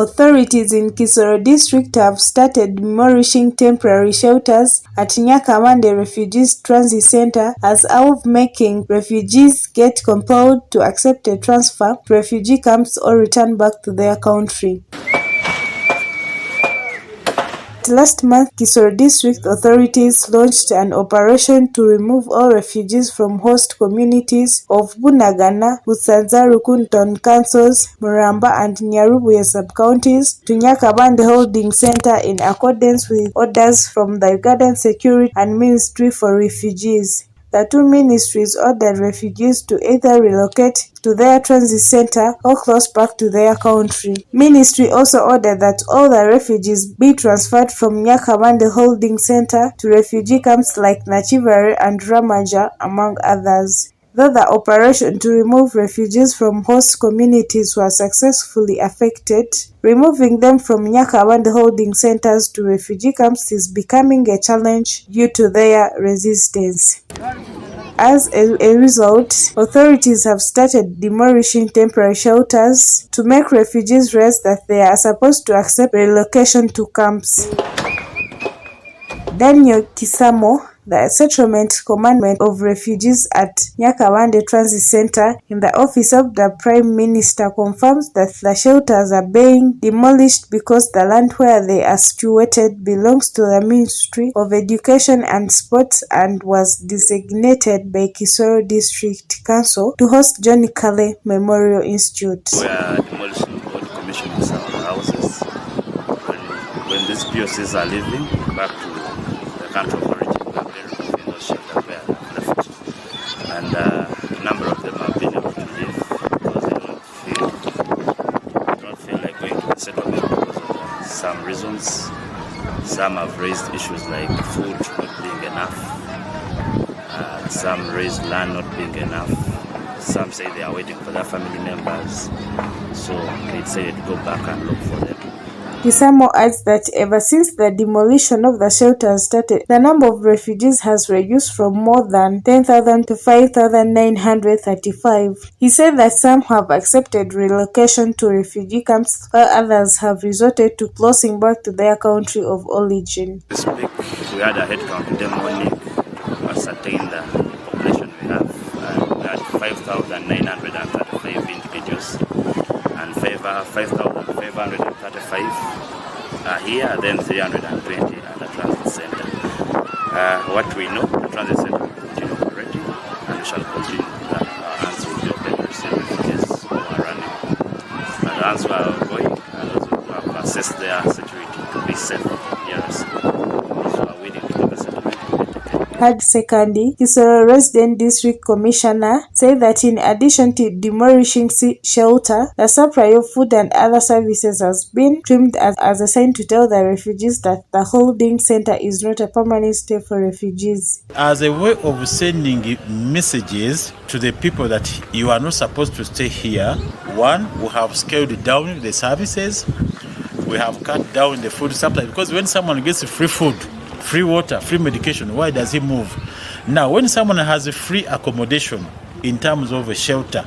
Authorities in Kisoro district have started demolishing temporary shelters at Nyakabande Refugees Transit Center as of making refugees get compelled to accept a transfer to refugee camps or return back to their country. Last month, Kisoro district authorities launched an operation to remove all refugees from host communities of Bunagana, Busanza-Rukun town councils, Muramba and Nyarubuye sub-counties to Nyakabande Holding Center in accordance with orders from the Ugandan Security and Ministry for Refugees. The two ministries ordered refugees to either relocate to their transit center or close back to their country. Ministry also ordered that all the refugees be transferred from Nyakabande Holding Center to refugee camps like Nachivare and Ramaja, among others. Though the operation to remove refugees from host communities was successfully effected, removing them from Nyakabande holding centers to refugee camps is becoming a challenge due to their resistance. As a result, authorities have started demolishing temporary shelters to make refugees realize that they are supposed to accept relocation to camps. Daniel Kisamo, the settlement commandant of refugees at Nyakabande Transit Center in the office of the Prime Minister, confirms that the shelters are being demolished because the land where they are situated belongs to the Ministry of Education and Sports and was designated by Kisoro District Council to host John Kale Memorial Institute. We are demolishing board commissions our houses when these POCs are leaving back to the country of origin. And a number of them have been able to leave because they don't feel like going to the settlement because of some reasons. Some have raised issues like food not being enough. Some raised land not being enough. Some say they are waiting for their family members, so they decided to go back and look for them. Kisamo adds that ever since the demolition of the shelters started, the number of refugees has reduced from more than 10,000 to 5,935. He said that some have accepted relocation to refugee camps, while others have resorted to closing back to their country of origin. This week, we had a headcount demonic to ascertain the population we have. We had 5,935 individuals and 5,535 here, then 320 at the transit center. What we know, the transit center will continue operating and we shall continue. Our hands will be open to receive refugees who are running. And the hands who are going and those who have assessed their security to be safe here. Those who are willing to give a settlement to be taken. Had Sekandi, Kisoro Resident District Commissioner, said that in addition to demolishing shelter, the supply of food and other services has been trimmed as a sign to tell the refugees that the holding center is not a permanent stay for refugees. As a way of sending messages to the people that you are not supposed to stay here, one, we have scaled down the services, we have cut down the food supply, because when someone gets free food, free water, free medication, why does he move? Now, when someone has a free accommodation in terms of a shelter,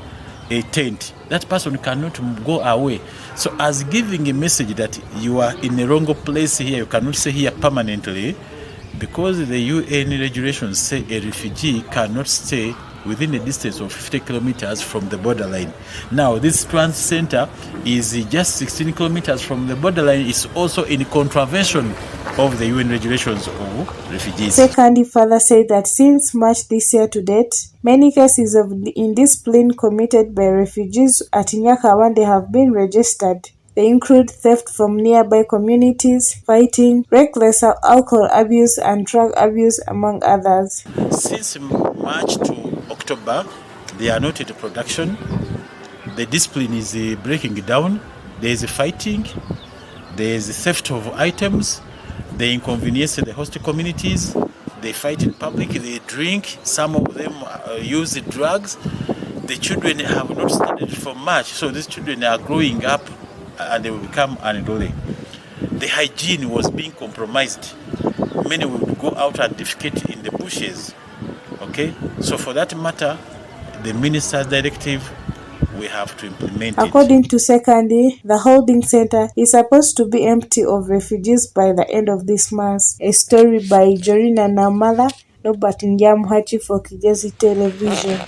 a tent, that person cannot go away. So as giving a message that you are in a wrong place here, you cannot stay here permanently, because the UN regulations say a refugee cannot stay within a distance of 50 kilometers from the borderline. Now, this transit center is just 16 kilometers from the borderline. It's also in contravention of the UN regulations of refugees. Sekandi further said that since March this year to date, many cases of indiscipline committed by refugees at Nyakabande have been registered. They include theft from nearby communities, fighting, reckless alcohol abuse, and drug abuse, among others. Since March to October, they are not at production. The discipline is breaking down. There is fighting. There is theft of items. They inconvenience the host communities. They fight in public. They drink. Some of them use drugs. The children have not studied for much, so these children are growing up and they will become unruly. The hygiene was being compromised. Many would go out and defecate in the bushes. Okay, so for that matter, the minister's directive we have to implement it. According to Secondly, the holding center is supposed to be empty of refugees by the end of this month. A story by Jorina Namala, Robert Nyamuhachi for Kigezi Television.